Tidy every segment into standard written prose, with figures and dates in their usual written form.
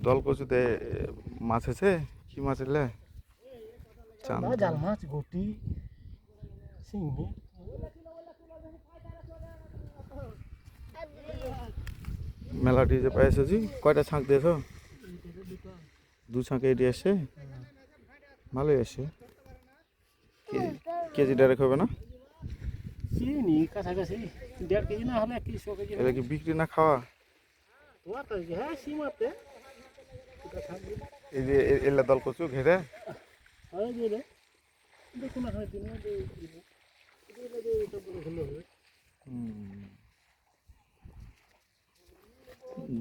দলকচুতে মাছ আছে, কি মাছ এলে? জাল মাছ, ঘটি, শিঙি। মেলাটি যে পাই এসেছি, কয়টা ছাঁক দিয়েছ? দু ছাঁকে এটি এসে ভালোই এসে। কেজি ডাইরেক্ট হবে না? চিনি কাছাকাছি 1.5 কেজি না হলে 100 কেজি। এটা কি বিক্রি না খাওয়া? হ্যাঁ সীমাতে এই যে এলে দলকচু ঘেরে দেখুন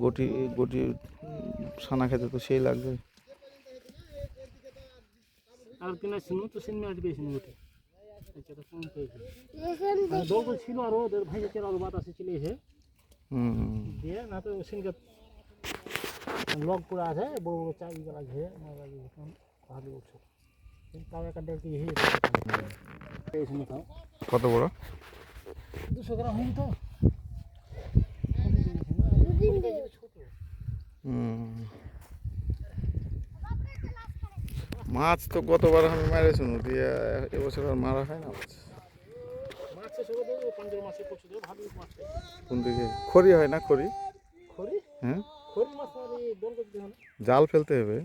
গটি গটি ছানা খেতে তো সেই লাগবে। আর কিনা শুনো তো সিনেমা পেয়েছি ওটা দল ছিল আর ওদের ভাই আরো বাতাসে চলে এসে দিয়ে না তো সিনকে লগ করে আছে বড় বড় চাবি গলা ঘিরে ভালো উঠছে তাও একটা 1.5 কেজি হয়ে গেছে। কত বড়? 200 গ্রাম হয়নি তো। মাছ তো গতবার আমি মারে শুনো দিয়ে এবছর আর মারা হয় না মাছ। কোন দিকে খড়ি হয় না? খড়ি, খড়ি হ্যাঁ খড়ি মাছ দল করতে হবে। জাল ফেলতে হবে।